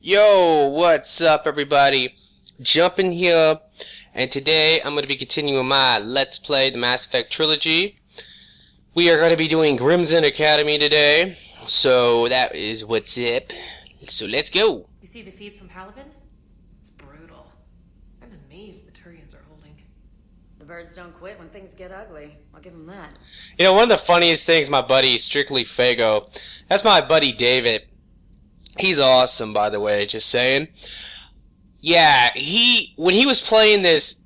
Yo, what's up everybody? Jumping here, and today I'm going to be continuing my Let's Play the Mass Effect Trilogy. We are going to be doing Grissom Academy today, so that is what's up. So let's go. You see the feeds from Palaven? It's brutal. I'm amazed the Turians are holding. The birds don't quit when things get ugly. I'll give them that. You know, one of the funniest things, my buddy Strictly Fago, that's my buddy David. He's awesome, by the way, just saying. Yeah, when he was playing this,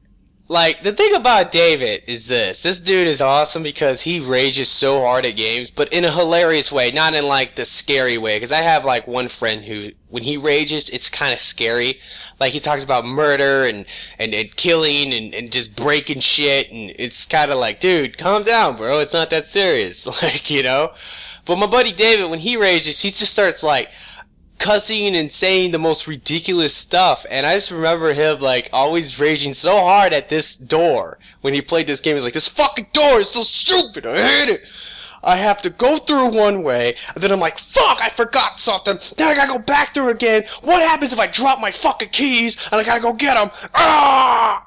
like, the thing about David is this dude is awesome because he rages so hard at games, but in a hilarious way, not in, like, the scary way, because I have, like, one friend who, when he rages, it's kind of scary. Like, he talks about murder and killing and just breaking shit, and it's kind of like, dude, calm down, bro, it's not that serious, like, you know? But my buddy David, when he rages, he just starts, like, cussing and saying the most ridiculous stuff, and I just remember him like always raging so hard at this door when he played this game. He's like, this fucking door is so stupid, I hate it, I have to go through one way, and then I'm like, fuck, I forgot something, then I gotta go back through again, what happens if I drop my fucking keys and I gotta go get them? Ah!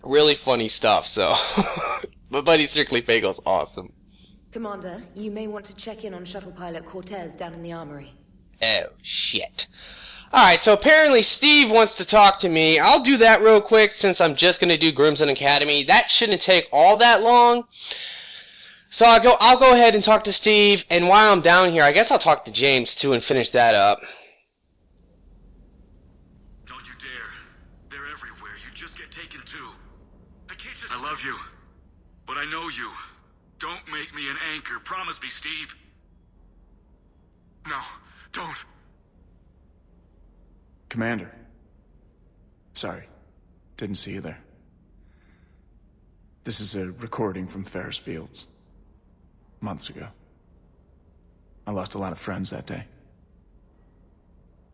Really funny stuff. So my buddy Strictly Fago's awesome. Commander, you may want to check in on shuttle pilot Cortez down in the armory. Oh, shit. Alright, so apparently Steve wants to talk to me. I'll do that real quick since I'm just going to do Grissom Academy. That shouldn't take all that long. So I'll go ahead and talk to Steve, and while I'm down here, I guess I'll talk to James too and finish that up. Don't you dare. They're everywhere. You just get taken too. I can't just... I love you, but I know you. Don't make me an anchor. Promise me, Steve. No. Don't. Commander. Sorry. Didn't see you there. This is a recording from Ferris Fields. Months ago. I lost a lot of friends that day.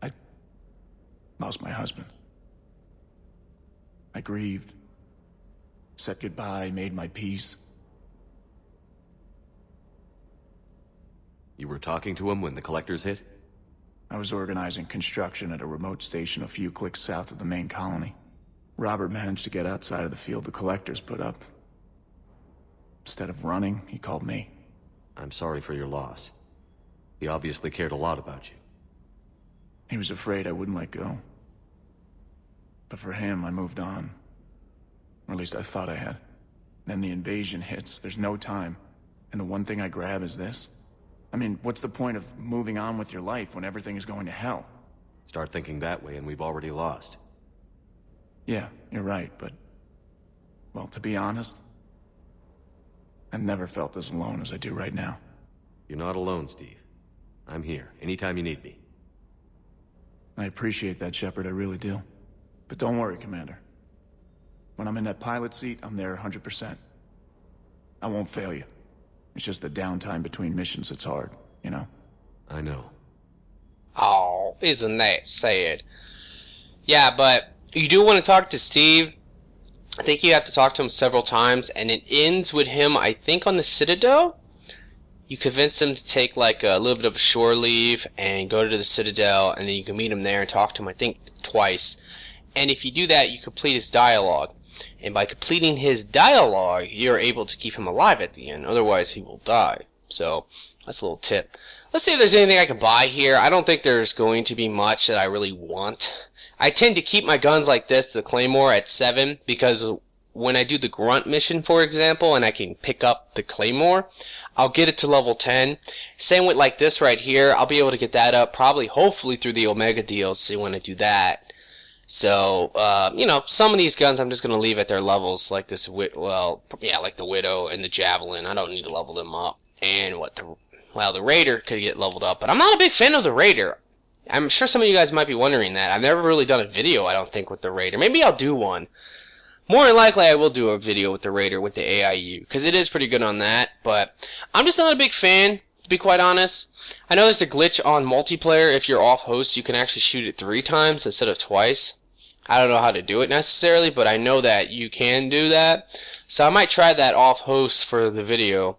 I lost my husband. I grieved. Said goodbye, made my peace. You were talking to him when the collectors hit? I was organizing construction at a remote station a few clicks south of the main colony. Robert managed to get outside of the field the collectors put up. Instead of running, he called me. I'm sorry for your loss. He obviously cared a lot about you. He was afraid I wouldn't let go. But for him, I moved on. Or at least I thought I had. Then the invasion hits, there's no time. And the one thing I grab is this. I mean, what's the point of moving on with your life when everything is going to hell? Start thinking that way and we've already lost. Yeah, you're right, but... well, to be honest, I've never felt as alone as I do right now. You're not alone, Steve. I'm here, anytime you need me. I appreciate that, Shepard, I really do. But don't worry, Commander. When I'm in that pilot seat, I'm there 100%. I won't fail you. It's just the downtime between missions that's hard, you know? I know. Oh, isn't that sad? Yeah, but you do want to talk to Steve. I think you have to talk to him several times, and it ends with him, I think, on the Citadel. You convince him to take like a little bit of a shore leave and go to the Citadel, and then you can meet him there and talk to him, I think, twice. And if you do that, you complete his dialogue. And by completing his dialogue, you're able to keep him alive at the end. Otherwise, he will die. So, that's a little tip. Let's see if there's anything I can buy here. I don't think there's going to be much that I really want. I tend to keep my guns like this, the Claymore, at 7. Because when I do the Grunt mission, for example, and I can pick up the Claymore, I'll get it to level 10. Same with like this right here. I'll be able to get that up probably, hopefully, through the Omega DLC when I do that. So, you know, some of these guns I'm just going to leave at their levels, like this, well, yeah, like the Widow and the Javelin. I don't need to level them up. And the Raider could get leveled up, but I'm not a big fan of the Raider. I'm sure some of you guys might be wondering that. I've never really done a video, I don't think, with the Raider. Maybe I'll do one. More than likely, I will do a video with the Raider, with the AIU, because it is pretty good on that, but I'm just not a big fan, to be quite honest. I know there's a glitch on multiplayer. If you're off host, you can actually shoot it 3 times instead of twice. I don't know how to do it necessarily, but I know that you can do that. So I might try that off host for the video.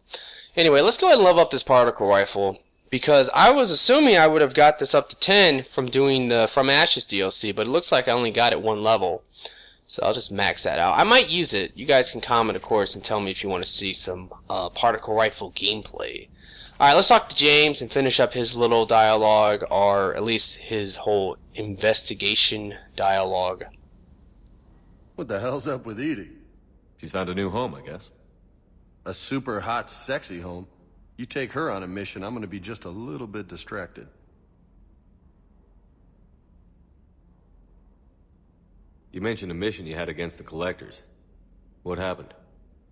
Anyway, let's go ahead and level up this particle rifle. because I was assuming I would have got this up to 10 from doing the From Ashes DLC, but it looks like I only got it 1 level. So I'll just max that out. I might use it. You guys can comment, of course, and tell me if you want to see some particle rifle gameplay. Alright, let's talk to James and finish up his little dialogue, or at least his whole investigation dialogue. What the hell's up with Edie? She's found a new home, I guess. A super hot, sexy home. You take her on a mission, I'm gonna be just a little bit distracted. You mentioned a mission you had against the Collectors. What happened?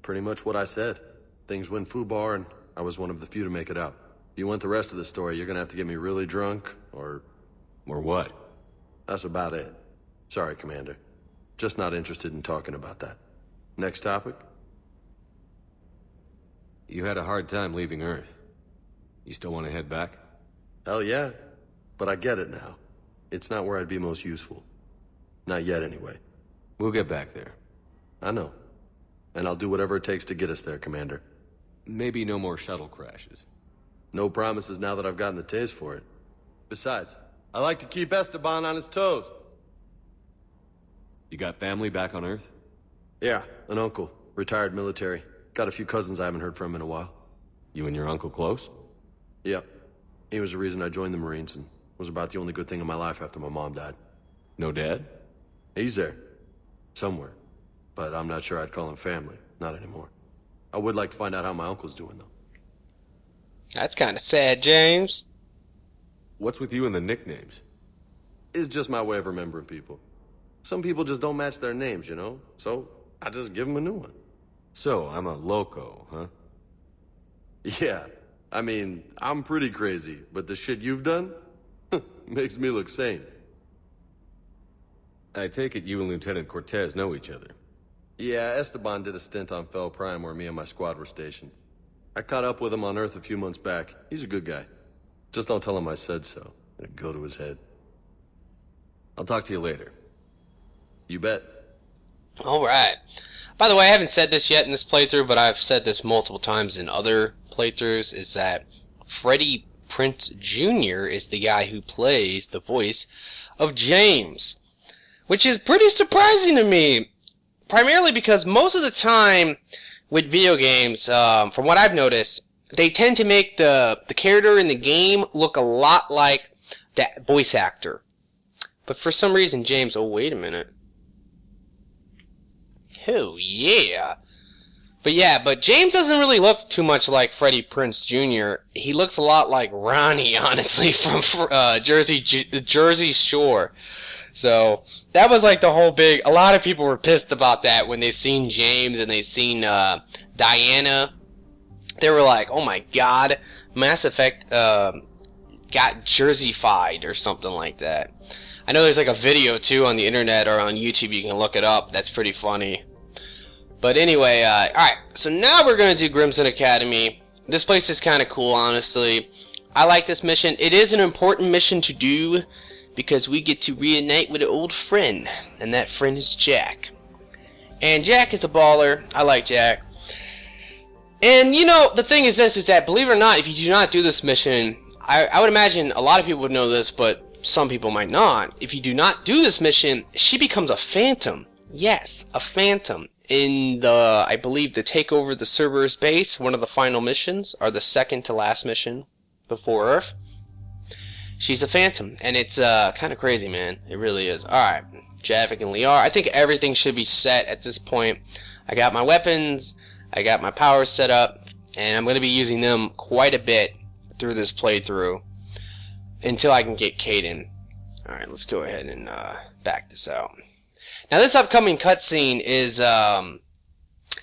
Pretty much what I said. Things went foobar, and I was one of the few to make it out. If you want the rest of the story, you're gonna have to get me really drunk, or... Or what? That's about it. Sorry, Commander. Just not interested in talking about that. Next topic? You had a hard time leaving Earth. You still want to head back? Hell yeah. But I get it now. It's not where I'd be most useful. Not yet, anyway. We'll get back there. I know. And I'll do whatever it takes to get us there, Commander. Maybe no more shuttle crashes. No promises now that I've gotten the taste for it. Besides, I like to keep Esteban on his toes. You got family back on Earth? Yeah, an uncle. Retired military. Got a few cousins I haven't heard from in a while. You and your uncle close? Yep. He was the reason I joined the Marines and was about the only good thing in my life after my mom died. No dad? He's there. Somewhere. But I'm not sure I'd call him family. Not anymore. I would like to find out how my uncle's doing, though. That's kind of sad, James. What's with you and the nicknames? It's just my way of remembering people. Some people just don't match their names, you know? So, I just give them a new one. So, I'm a loco, huh? Yeah. I mean, I'm pretty crazy, but the shit you've done makes me look sane. I take it you and Lieutenant Cortez know each other. Yeah, Esteban did a stint on Fel Prime where me and my squad were stationed. I caught up with him on Earth a few months back. He's a good guy. Just don't tell him I said so. It'd go to his head. I'll talk to you later. You bet. Alright. By the way, I haven't said this yet in this playthrough, but I've said this multiple times in other playthroughs, is that Freddie Prinze Jr. is the guy who plays the voice of James. Which is pretty surprising to me. Primarily because most of the time with video games, from what I've noticed, they tend to make the character in the game look a lot like that voice actor. But for some reason, James... Oh, wait a minute. Oh, yeah. But James doesn't really look too much like Freddie Prinze Jr. He looks a lot like Ronnie, honestly, from Jersey Shore. So, that was like the whole big... A lot of people were pissed about that when they seen James and they seen Diana. They were like, oh my god, Mass Effect got Jersey-fied or something like that. I know there's like a video too on the internet or on YouTube, you can look it up. That's pretty funny. But anyway, alright, so now we're going to do Grissom Academy. This place is kind of cool, honestly. I like this mission. It is an important mission to do because we get to reunite with an old friend, and that friend is Jack. And Jack is a baller. I like Jack. And, you know, the thing is this, is that, believe it or not, if you do not do this mission, I would imagine a lot of people would know this, but some people might not. If you do not do this mission, she becomes a phantom. Yes, a phantom. In the, I believe, the Take Over the Cerberus base, one of the final missions, or the second to last mission before Earth. She's a phantom, and it's kind of crazy, man. It really is. Alright, Javik and Liar. I think everything should be set at this point. I got my weapons, I got my powers set up, and I'm going to be using them quite a bit through this playthrough until I can get Caden. Alright, let's go ahead and back this out. Now this upcoming cutscene is,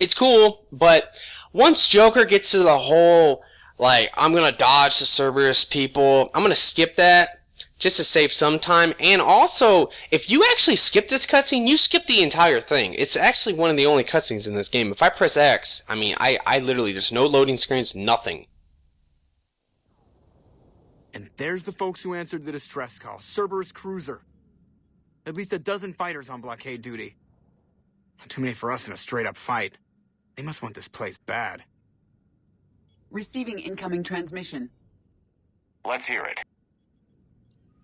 it's cool, but once Joker gets to the whole, like, I'm gonna dodge the Cerberus people, I'm gonna skip that, just to save some time, and also, if you actually skip this cutscene, you skip the entire thing. It's actually one of the only cutscenes in this game. If I press X, I mean, I literally, there's no loading screens, nothing. And there's the folks who answered the distress call. Cerberus cruiser. At least a dozen fighters on blockade duty. Not too many for us in a straight-up fight. They must want this place bad. Receiving incoming transmission. Let's hear it.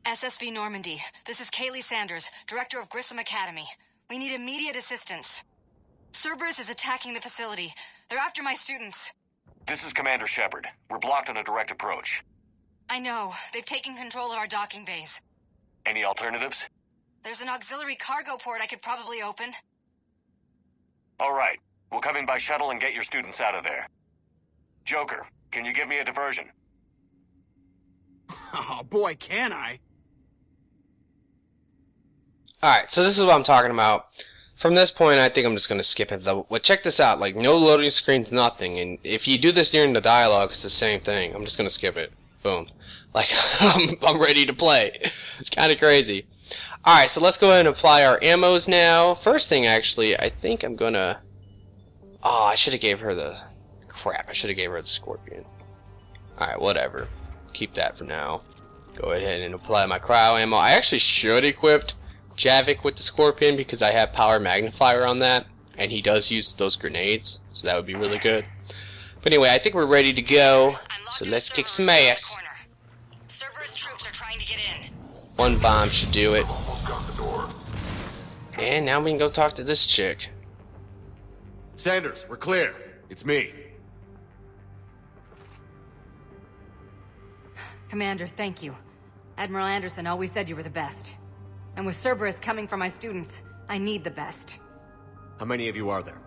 SSV Normandy, this is Kaylee Sanders, Director of Grissom Academy. We need immediate assistance. Cerberus is attacking the facility. They're after my students. This is Commander Shepard. We're blocked on a direct approach. I know. They've taken control of our docking bays. Any alternatives? There's an auxiliary cargo port I could probably open. All right. We'll come in by shuttle and get your students out of there. Joker, can you give me a diversion? Oh boy, can I? Alright, so this is what I'm talking about. From this point, I think I'm just going to skip it. Well, check this out. Like, no loading screens, nothing. And if you do this during the dialogue, it's the same thing. I'm just going to skip it. Boom. Like, I'm ready to play. It's kind of crazy. Alright, so let's go ahead and apply our ammos now. First thing, actually, I think I'm going to... Oh, I should have gave her the... Crap, I should have gave her the scorpion. Alright, whatever. Let's keep that for now. Go ahead and apply my cryo ammo. I actually should equip Javik with the scorpion because I have power magnifier on that, and he does use those grenades, so that would be really good. But anyway, I think we're ready to go, so let's kick some ass. Cerberus troops are trying to get in. One bomb should do it. And now we can go talk to this chick. Sanders, we're clear. It's me. Commander, thank you. Admiral Anderson always said you were the best. And with Cerberus coming for my students, I need the best. How many of you are there?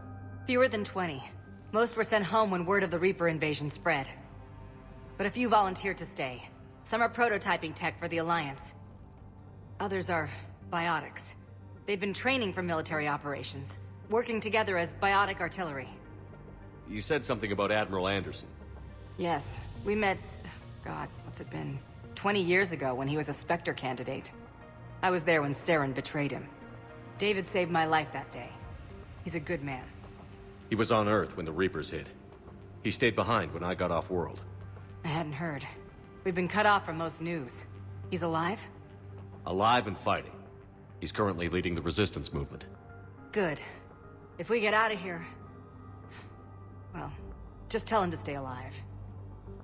Fewer than 20. Most were sent home when word of the Reaper invasion spread. But a few volunteered to stay. Some are prototyping tech for the Alliance. Others are biotics. They've been training for military operations, working together as biotic artillery. You said something about Admiral Anderson. Yes, we met... God, what's it been? 20 years ago when he was a Spectre candidate. I was there when Saren betrayed him. David saved my life that day. He's a good man. He was on Earth when the Reapers hit. He stayed behind when I got off-world. I hadn't heard. We've been cut off from most news. He's alive? Alive and fighting. He's currently leading the resistance movement. Good. If we get out of here... Well, just tell him to stay alive.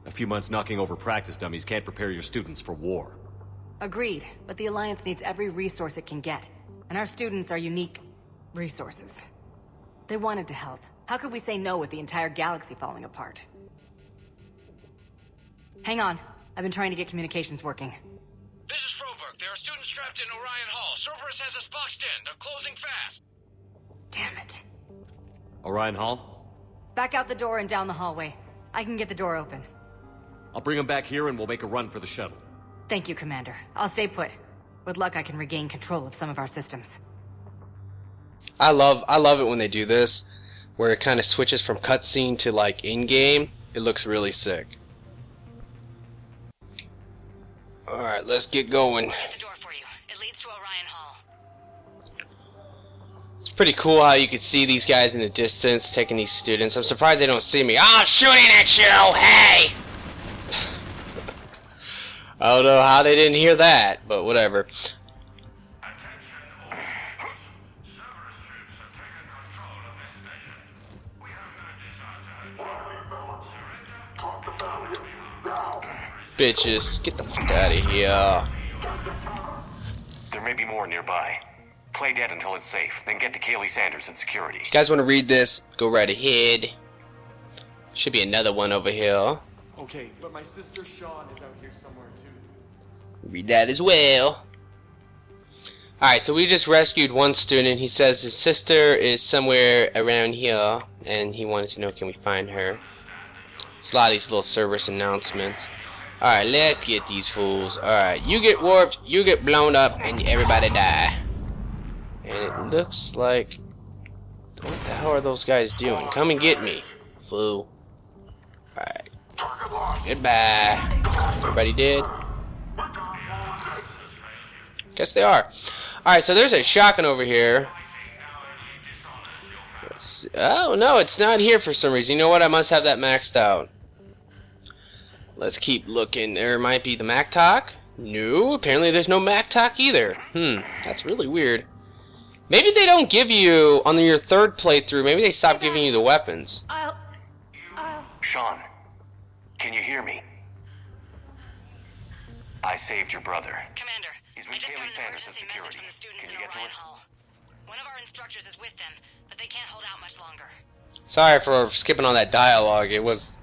A few months knocking over practice dummies can't prepare your students for war. Agreed, but the Alliance needs every resource it can get. And our students are unique resources. They wanted to help. How could we say no with the entire galaxy falling apart? Hang on. I've been trying to get communications working. This is Froberg. There are students trapped in Orion Hall. Cerberus has us boxed in. They're closing fast. Damn it. Orion Hall? Back out the door and down the hallway. I can get the door open. I'll bring them back here and we'll make a run for the shuttle. Thank you, Commander. I'll stay put. With luck, I can regain control of some of our systems. I love it when they do this, where it kind of switches from cutscene to like in-game. It looks really sick. Alright, let's get going. I'll get the door for you. It leads to Orion Hall. It's pretty cool how you can see these guys in the distance taking these students. I'm surprised they don't see me. I'm shooting at you! Hey! I don't know how they didn't hear that, but whatever. Bitches, get the fuck out of here. There may be more nearby. Play dead until it's safe, then get to Kaylee Sanders in security. You guys want to read this? Go right ahead. Should be another one over here. Okay, but my sister Sean is out here somewhere too. Read that as well. Alright, so we just rescued one student. He says his sister is somewhere around here, and he wanted to know, can we find her? There's a lot of these little Cerberus announcements. Alright, let's get these fools. Alright, you get warped, you get blown up, and everybody die. And it looks like... What the hell are those guys doing? Come and get me, fool. Alright. Goodbye. Everybody dead? Guess they are. Alright, so there's a shotgun over here. Oh, no, it's not here for some reason. You know what? I must have that maxed out. Let's keep looking. There might be the MacTalk. No, apparently there's no MacTalk either. That's really weird. Maybe they don't give you, on your third playthrough, maybe they stop giving you the weapons. Sean, can you hear me? I saved your brother. Commander, He's with I just got Kaylee an Sanders at emergency message security. from the students Can in you get to Orion it? Hall. One of our instructors is with them, but they can't hold out much longer. Sorry for skipping on that dialogue. It was...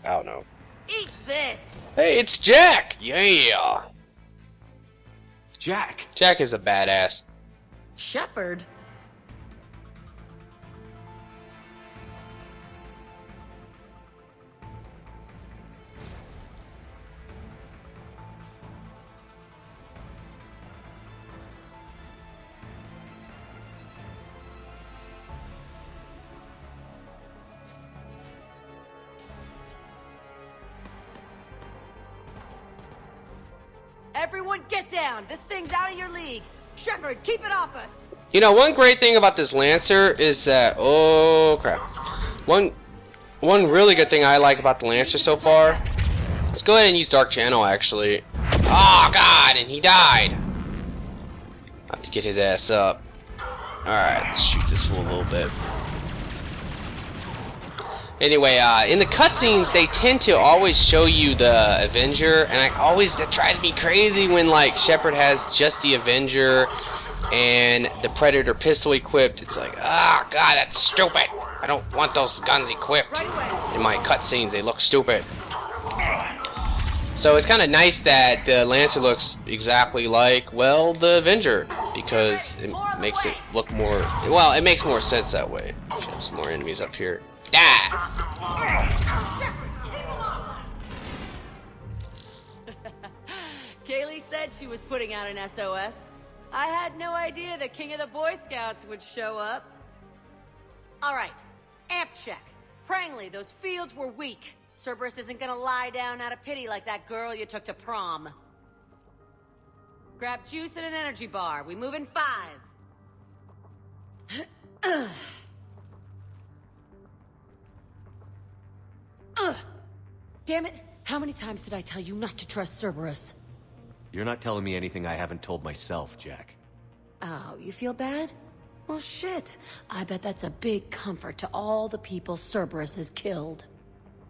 I don't know. Eat this! Hey, it's Jack! Yeah! Jack! Jack is a badass. Shepard? Everyone get down! This thing's out of your league! Shepard, keep it off us! You know, one great thing about this Lancer is that... Oh, crap. One really good thing I like about the Lancer so far... Let's go ahead and use Dark Channel, actually. Oh, God! And he died! I have to get his ass up. Alright, let's shoot this fool a little bit. Anyway, in the cutscenes, they tend to always show you the Avenger, and that drives me crazy when, like, Shepard has just the Avenger and the Predator pistol equipped. It's like, ah, God, that's stupid. I don't want those guns equipped. In my cutscenes, they look stupid. So it's kind of nice that the Lancer looks exactly like, well, the Avenger, because it makes it look more, well, it makes more sense that way. Have some more enemies up here. Kaylee said she was putting out an SOS. I had no idea the King of the Boy Scouts would show up. Alright, amp check. Prangley, those fields were weak. Cerberus isn't gonna lie down out of pity like that girl you took to prom. Grab juice and an energy bar. We move in 5. Damn it! How many times did I tell you not to trust Cerberus? You're not telling me anything I haven't told myself, Jack. Oh, you feel bad? Well, shit. I bet that's a big comfort to all the people Cerberus has killed.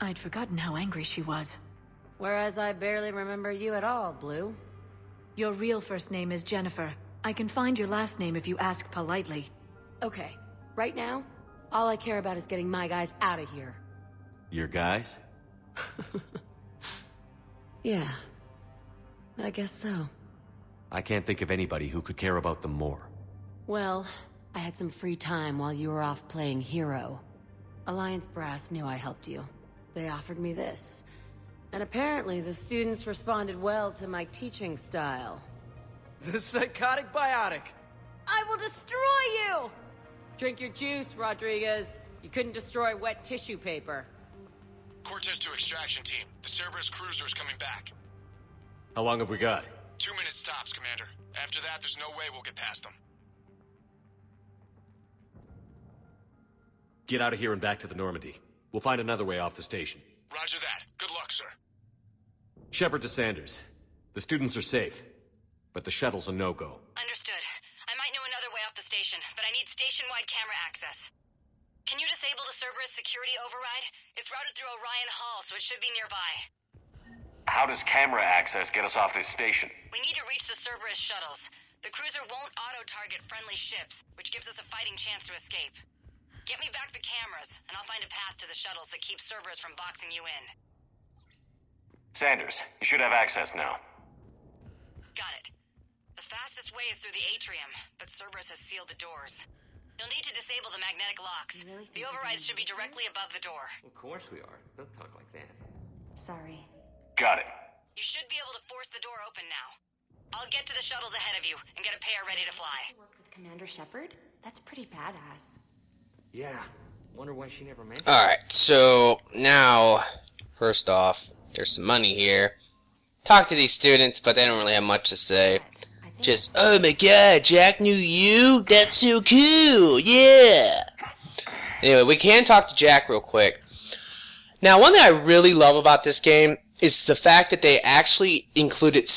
I'd forgotten how angry she was. Whereas I barely remember you at all, Blue. Your real first name is Jennifer. I can find your last name if you ask politely. Okay, right now, all I care about is getting my guys out of here. Your guys? Yeah. I guess so. I can't think of anybody who could care about them more. Well, I had some free time while you were off playing hero. Alliance Brass knew I helped you. They offered me this. And apparently the students responded well to my teaching style. The psychotic biotic. I will destroy you! Drink your juice, Rodriguez. You couldn't destroy wet tissue paper. Cortez to extraction team. The Cerberus cruiser is coming back. How long have we got? 2 minutes tops, Commander. After that, there's no way we'll get past them. Get out of here and back to the Normandy. We'll find another way off the station. Roger that. Good luck, sir. Shepard to Sanders. The students are safe, but the shuttle's a no-go. Understood. I might know another way off the station, but I need station-wide camera access. Can you disable the Cerberus security override? It's routed through Orion Hall, so it should be nearby. How does camera access get us off this station? We need to reach the Cerberus shuttles. The cruiser won't auto-target friendly ships, which gives us a fighting chance to escape. Get me back the cameras, and I'll find a path to the shuttles that keeps Cerberus from boxing you in. Sanders, you should have access now. Got it. The fastest way is through the atrium, but Cerberus has sealed the doors. You'll need to disable the magnetic locks. The overrides should be directly above the door. Of course we are. Don't talk like that. Sorry. Got it. You should be able to force the door open now. I'll get to the shuttles ahead of you and get a pair ready to fly. Worked with Commander Shepard? That's pretty badass. Yeah. Wonder why she never mentioned Alright, so now, first off, there's some money here. Talk to these students, but they don't really have much to say. Just, oh my god, Jack knew you? That's so cool, yeah! Anyway, we can talk to Jack real quick. Now, one thing I really love about this game is the fact that they actually included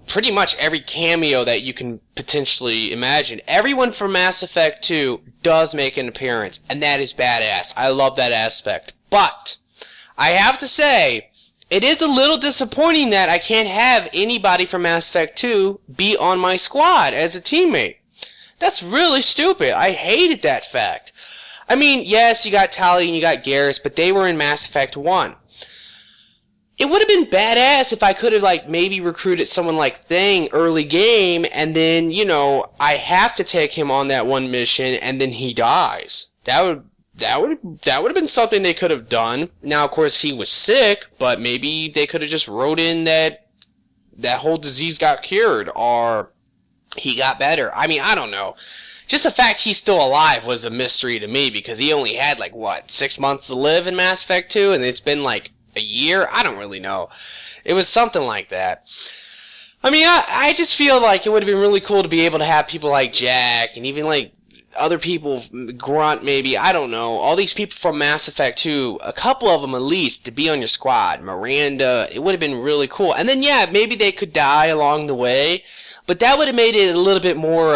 pretty much every cameo that you can potentially imagine. Everyone from Mass Effect 2 does make an appearance, and that is badass. I love that aspect. But I have to say, it is a little disappointing that I can't have anybody from Mass Effect 2 be on my squad as a teammate. That's really stupid. I hated that fact. I mean, yes, you got Tali and you got Garrus, but they were in Mass Effect 1. It would have been badass if I could have, like, maybe recruited someone like Thing early game, and then, you know, I have to take him on that one mission, and then he dies. That would have been something they could have done. Now, of course, he was sick, but maybe they could have just wrote in that whole disease got cured, or he got better. I mean, I don't know. Just the fact he's still alive was a mystery to me, because he only had, like, what, 6 months to live in Mass Effect 2, and it's been, like, a year? I don't really know. It was something like that. I mean, I just feel like it would have been really cool to be able to have people like Jack, and even, like, other people, Grunt maybe, I don't know, all these people from Mass Effect 2, a couple of them at least, to be on your squad. Miranda, it would have been really cool. And then, yeah, maybe they could die along the way, but that would have made it a little bit more,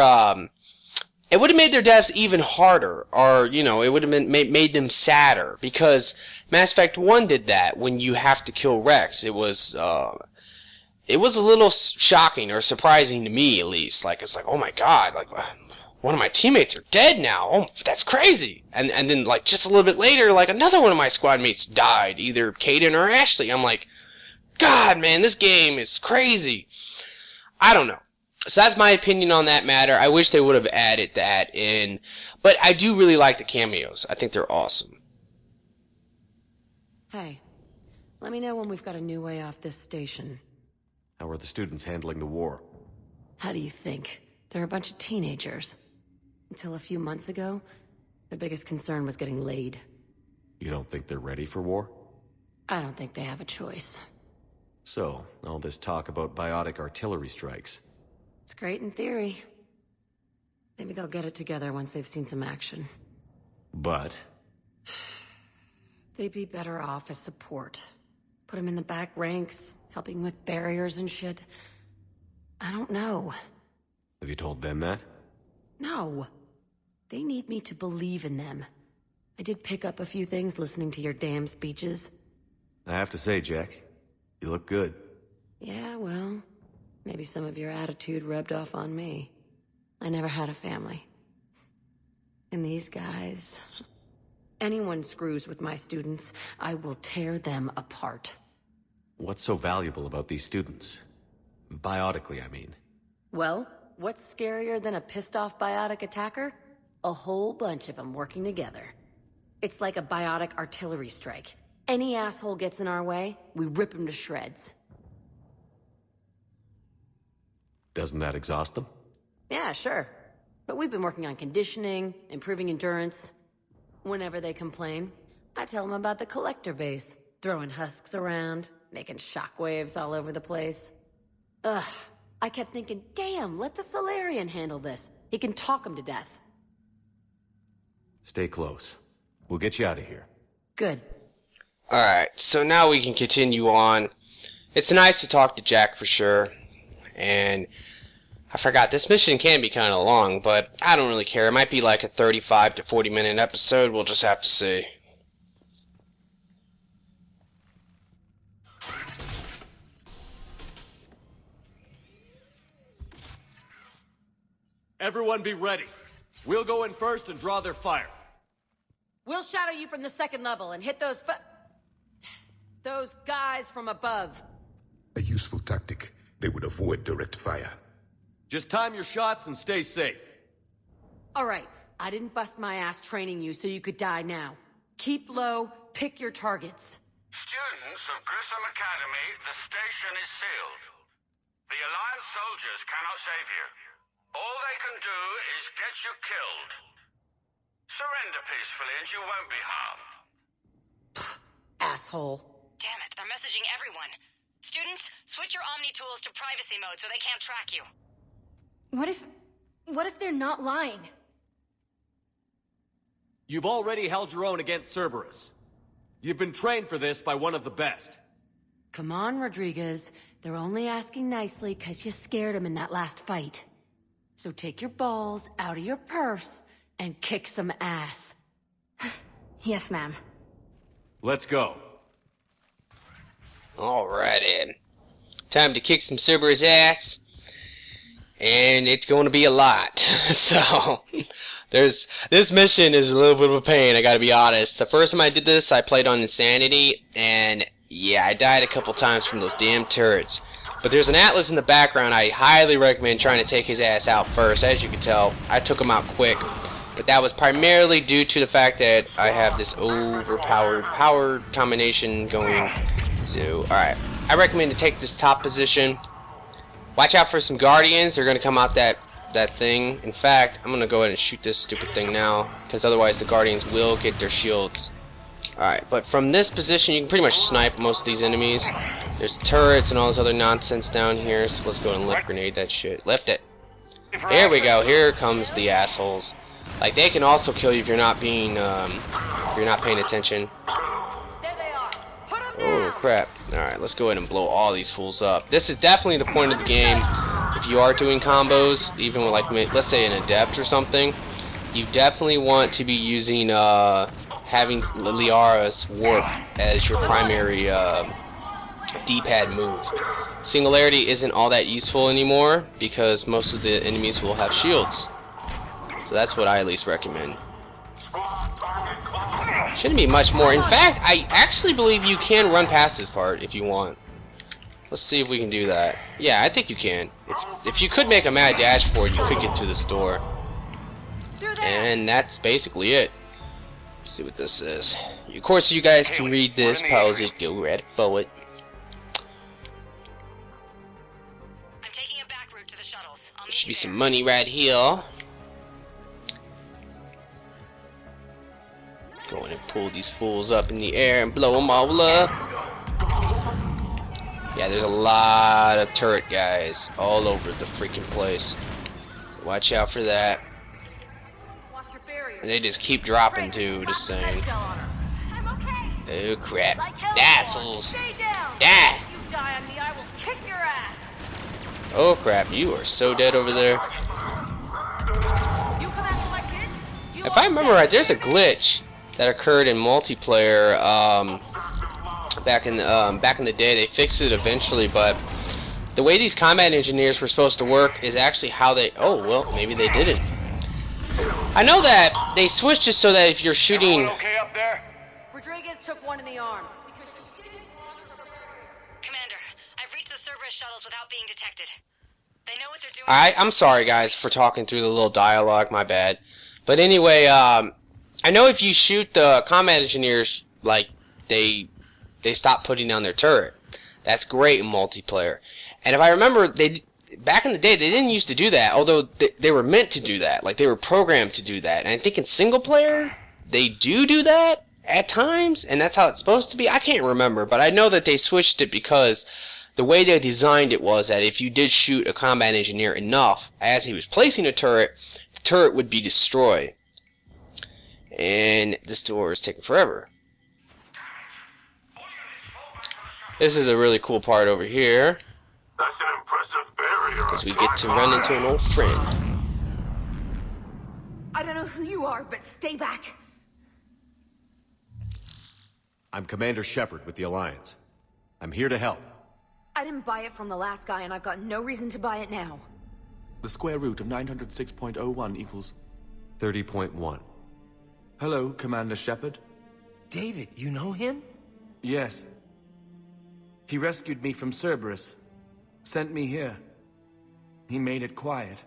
it would have made their deaths even harder, or, you know, it would have made them sadder, because Mass Effect 1 did that when you have to kill Rex. It was a little shocking, or surprising to me, at least. Like, it's like, oh my god, like, one of my teammates are dead now. Oh, that's crazy. And then, like, just a little bit later, like, another one of my squad mates died, either Caden or Ashley. I'm like, God, man, this game is crazy. I don't know. So that's my opinion on that matter. I wish they would have added that in. But I do really like the cameos. I think they're awesome. Hey, let me know when we've got a new way off this station. How are the students handling the war? How do you think? They're a bunch of teenagers. Until a few months ago, their biggest concern was getting laid. You don't think they're ready for war? I don't think they have a choice. So, all this talk about biotic artillery strikes. It's great in theory. Maybe they'll get it together once they've seen some action. But? They'd be better off as support. Put them in the back ranks, helping with barriers and shit. I don't know. Have you told them that? No. They need me to believe in them. I did pick up a few things listening to your damn speeches. I have to say, Jack, you look good. Yeah, well, maybe some of your attitude rubbed off on me. I never had a family. And these guys... Anyone screws with my students, I will tear them apart. What's so valuable about these students? Biotically, I mean. Well, what's scarier than a pissed-off biotic attacker? A whole bunch of them working together. It's like a biotic artillery strike. Any asshole gets in our way, we rip him to shreds. Doesn't that exhaust them? Yeah, sure. But we've been working on conditioning, improving endurance. Whenever they complain, I tell them about the collector base, throwing husks around, making shockwaves all over the place. Ugh, I kept thinking, damn, let the Solarian handle this. He can talk them to death. Stay close. We'll get you out of here. Good. Alright, so now we can continue on. It's nice to talk to Jack for sure. And I forgot, this mission can be kind of long, but I don't really care. It might be like a 35 to 40 minute episode. We'll just have to see. Everyone be ready. We'll go in first and draw their fire. We'll shadow you from the second level and hit those guys from above. A useful tactic. They would avoid direct fire. Just time your shots and stay safe. All right, I didn't bust my ass training you so you could die now. Keep low, pick your targets. Students of Grissom Academy, the station is sealed. The Alliance soldiers cannot save you. All they can do is get you killed. Surrender peacefully and you won't be harmed. Asshole. Damn it, they're messaging everyone. Students, switch your Omni tools to privacy mode so they can't track you. What if they're not lying? You've already held your own against Cerberus. You've been trained for this by one of the best. Come on, Rodriguez. They're only asking nicely because you scared them in that last fight. So take your balls out of your purse and kick some ass. Yes, ma'am. Let's go. Alrighty. Time to kick some Cerberus ass. And it's going to be a lot. So, this mission is a little bit of a pain, I gotta be honest. The first time I did this, I played on Insanity, and yeah, I died a couple times from those damn turrets. But there's an Atlas in the background. I highly recommend trying to take his ass out first. As you can tell, I took him out quick. But that was primarily due to the fact that I have this powered combination going. So, alright. I recommend to take this top position. Watch out for some Guardians. They're going to come out that thing. In fact, I'm going to go ahead and shoot this stupid thing now, because otherwise the Guardians will get their shields. Alright, but from this position you can pretty much snipe most of these enemies. There's turrets and all this other nonsense down here, so let's go and lift grenade that shit. Lift it. There we go. Here comes the assholes. Like, they can also kill you if you're not being if you're not paying attention. Oh crap. Alright, let's go ahead and blow all these fools up. This is definitely the point of the game. If you are doing combos, even with, like, let's say an adept or something, you definitely want to be using having Liara's warp as your primary D-pad move. Singularity isn't all that useful anymore because most of the enemies will have shields. So that's what I at least recommend. Shouldn't be much more. In fact, I actually believe you can run past this part if you want. Let's see if we can do that. Yeah, I think you can. If you could make a mad dash for it, you could get to the store. And that's basically it. Let's see what this is. Of course, you guys can read this. Pause it. Go right forward. I'm taking a back route to the shuttles. There should be some money right here. Go in and pull these fools up in the air and blow them all up. Yeah, there's a lot of turret guys all over the freaking place. So watch out for that. And they just keep dropping too, just saying. Oh crap. Die, fools. Die! Oh crap, you are so dead over there. If I remember right, there's a glitch that occurred in multiplayer back in the day. They fixed it eventually, but the way these combat engineers were supposed to work is actually how they... Oh, well, maybe they didn't. I know that they switched it so that if you're shooting... Okay up there? Rodriguez took one in the arm. Commander, I've reached the Cerberus shuttles without being detected. They know what they're doing. I'm sorry, guys, for talking through the little dialogue. My bad. But anyway, I know if you shoot the combat engineers, like, they stop putting down their turret. That's great in multiplayer. And if I remember, back in the day, they didn't used to do that, although they were meant to do that. Like, they were programmed to do that. And I think in single player, they do that at times, and that's how it's supposed to be. I can't remember, but I know that they switched it because the way they designed it was that if you did shoot a combat engineer enough as he was placing a turret, the turret would be destroyed. And this door is taking forever. This is a really cool part over here. That's an impressive barrier. Because we get to run into an old friend. I don't know who you are, but stay back. I'm Commander Shepard with the Alliance. I'm here to help. I didn't buy it from the last guy, and I've got no reason to buy it now. The square root of 906.01 equals... 30.1. Hello, Commander Shepard. David, you know him? Yes. He rescued me from Cerberus. Sent me here. He made it quiet.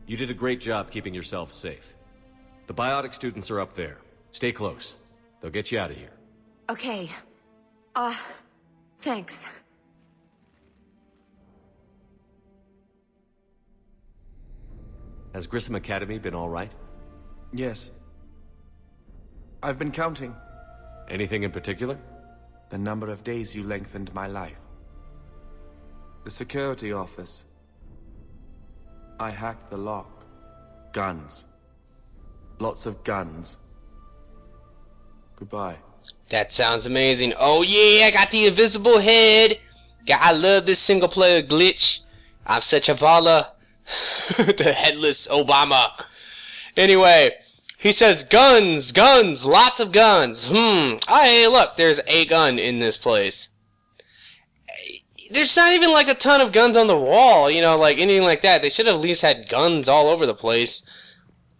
You did a great job keeping yourself safe. The biotic students are up there. Stay close. They'll get you out of here. Okay. Thanks. Has Grissom Academy been all right? Yes. I've been counting. Anything in particular? The number of days you lengthened my life. The security office. I hacked the lock. Guns. Lots of guns. Goodbye. That sounds amazing. Oh yeah, I got the invisible head. I love this single player glitch. I'm such a baller. The headless Obama. Anyway, He says guns, guns, lots of guns. Hey, look, there's a gun in this place. There's not even like a ton of guns on the wall, you know, like anything like that. They should have at least had guns all over the place.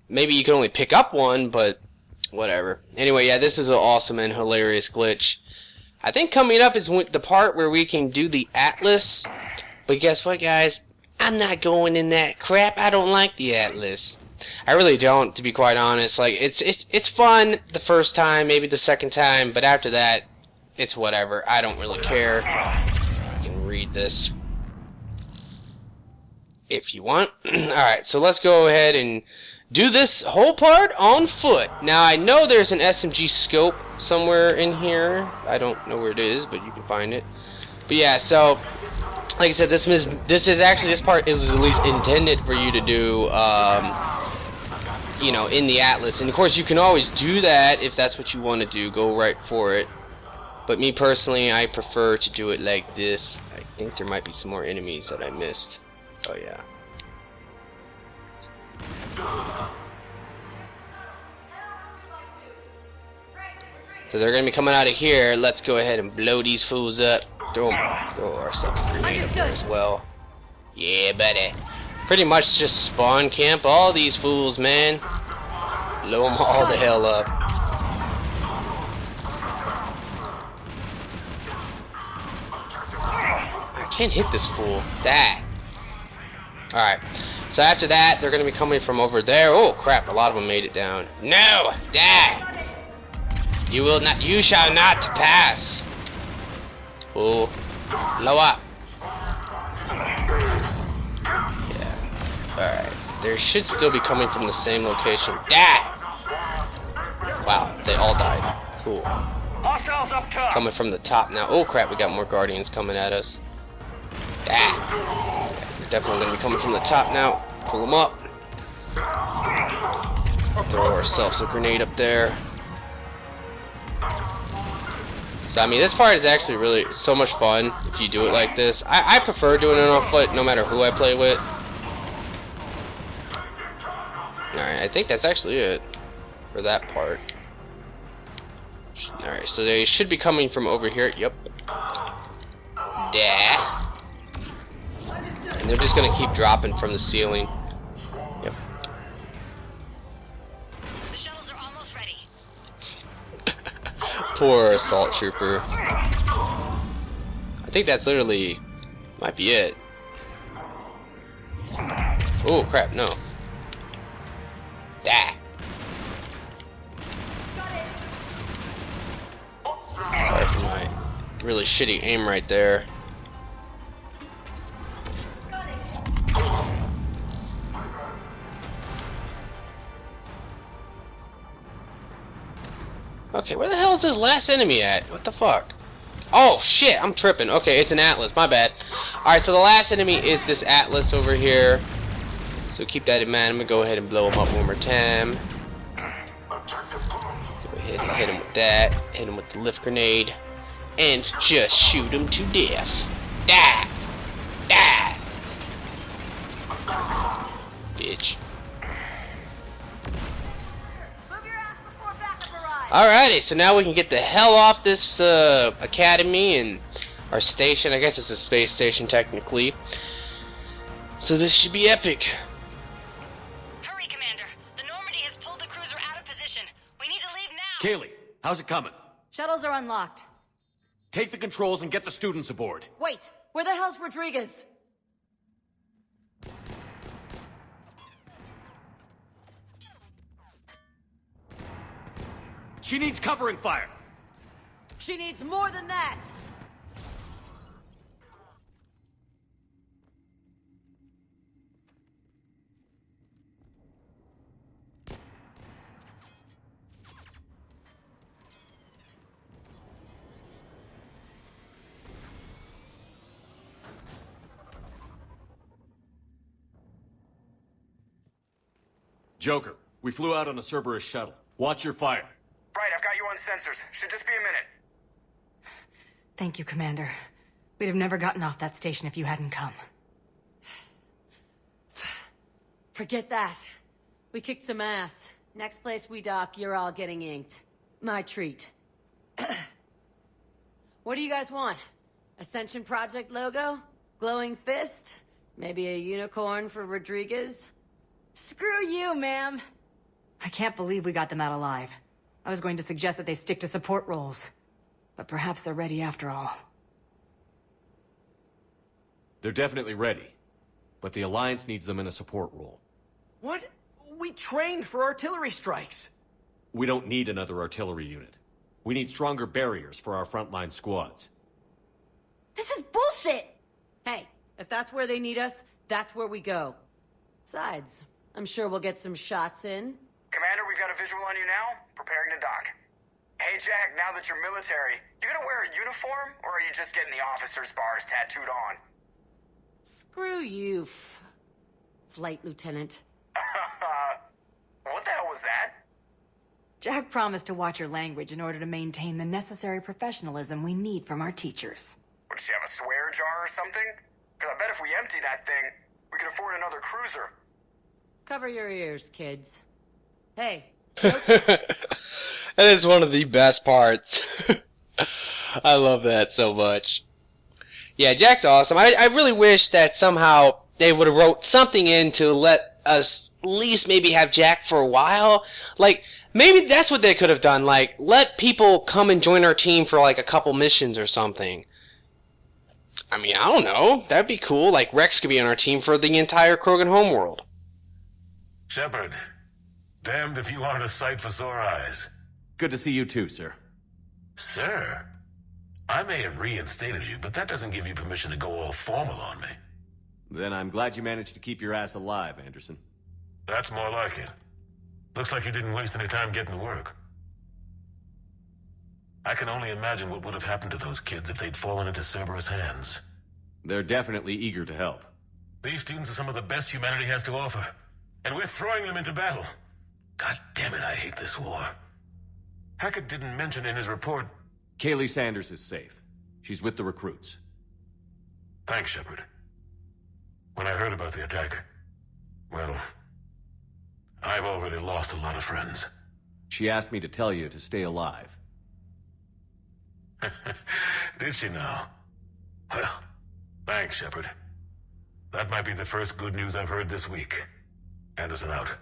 Maybe you could only pick up one, but whatever. Anyway, yeah, this is an awesome and hilarious glitch. I think coming up is the part where we can do the Atlas. But guess what, guys? I'm not going in that crap. I don't like the Atlas. I really don't, to be quite honest. Like, it's fun the first time, maybe the second time, but after that, it's whatever. I don't really care. You can read this if you want. Alright, so let's go ahead and do this whole part on foot. Now, I know there's an SMG scope somewhere in here. I don't know where it is, but you can find it. But yeah, so like I said, this part is at least intended for you to do, you know, in the Atlas. And of course, you can always do that if that's what you want to do. Go right for it. But me personally, I prefer to do it like this. I think there might be some more enemies that I missed. Oh yeah. So they're gonna be coming out of here. Let's go ahead and blow these fools up. Throw ourselves a grenade up there as well. Yeah, buddy. Pretty much just spawn camp all these fools, man. Blow them all the hell up. I can't hit this fool. That. Alright. So after that, they're going to be coming from over there. Oh, crap. A lot of them made it down. No! Die! You will not. You shall not pass. Oh. Blow up. Yeah. Alright. They should still be coming from the same location. Die! Wow. They all died. Cool. Hostiles up top. Coming from the top now. Oh, crap. We got more Guardians coming at us. Die! Definitely going to be coming from the top now. Pull them up. Throw ourselves a grenade up there. So, I mean, this part is actually really so much fun if you do it like this. I prefer doing it on foot no matter who I play with. Alright, I think that's actually it for that part. Alright, so they should be coming from over here. Yep. Yeah. And they're just gonna keep dropping from the ceiling. Yep. The shuttles are almost ready. Poor assault trooper. I think that's literally might be it. Oh crap, no. Ah. Sorry for my really shitty aim right there. Okay, where the hell is this last enemy at? What the fuck? Oh, shit, I'm tripping. Okay, it's an Atlas, my bad. Alright, so the last enemy is this Atlas over here. So keep that in mind. I'm gonna go ahead and blow him up one more time. Go ahead and hit him with that. Hit him with the lift grenade. And just shoot him to death. Die! Die! Bitch. Alrighty, so now we can get the hell off this academy and our station. I guess it's a space station technically. So this should be epic. Hurry, Commander. The Normandy has pulled the cruiser out of position. We need to leave now. Kaylee, how's it coming? Shuttles are unlocked. Take the controls and get the students aboard. Wait, where the hell's Rodriguez? She needs covering fire. She needs more than that. Joker, we flew out on a Cerberus shuttle. Watch your fire. Right, I've got you on sensors. Should just be a minute. Thank you, Commander. We'd have never gotten off that station if you hadn't come. Forget that. We kicked some ass. Next place we dock, you're all getting inked. My treat. What do you guys want? Ascension Project logo? Glowing fist? Maybe a unicorn for Rodriguez? Screw you, ma'am! I can't believe we got them out alive. I was going to suggest that they stick to support roles. But perhaps they're ready after all. They're definitely ready. But the Alliance needs them in a support role. What? We trained for artillery strikes. We don't need another artillery unit. We need stronger barriers for our frontline squads. This is bullshit! Hey, if that's where they need us, that's where we go. Besides, I'm sure we'll get some shots in. Commander, we've got a visual on you now. Preparing to dock. Hey, Jack, now that you're military, you gonna wear a uniform, or are you just getting the officer's bars tattooed on? Screw you, Flight Lieutenant. What the hell was that? Jack promised to watch your language in order to maintain the necessary professionalism we need from our teachers. What, does she have a swear jar or something? Because I bet if we empty that thing, we can afford another cruiser. Cover your ears, kids. Hey. That is one of the best parts. I love that so much. Yeah, Jack's awesome. I really wish that somehow they would have wrote something in to let us at least maybe have Jack for a while. Like, maybe that's what they could have done. Like, let people come and join our team for like a couple missions or something. I mean, I don't know. That'd be cool. Like, Rex could be on our team for the entire Krogan homeworld. Shepard, damned if you aren't a sight for sore eyes. Good to see you too, sir. Sir? I may have reinstated you, but that doesn't give you permission to go all formal on me. Then I'm glad you managed to keep your ass alive, Anderson. That's more like it. Looks like you didn't waste any time getting to work. I can only imagine what would have happened to those kids if they'd fallen into Cerberus' hands. They're definitely eager to help. These students are some of the best humanity has to offer, and we're throwing them into battle. God damn it, I hate this war. Hackett didn't mention in his report... Kaylee Sanders is safe. She's with the recruits. Thanks, Shepard. When I heard about the attack, well, I've already lost a lot of friends. She asked me to tell you to stay alive. Did she now? Well, thanks, Shepard. That might be the first good news I've heard this week. Anderson out.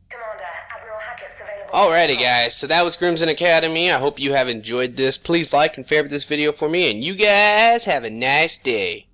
Commander, Admiral Hackett's available. Alrighty guys, so that was Grissom Academy. I hope you have enjoyed this. Please like and favorite this video for me, and you guys have a nice day.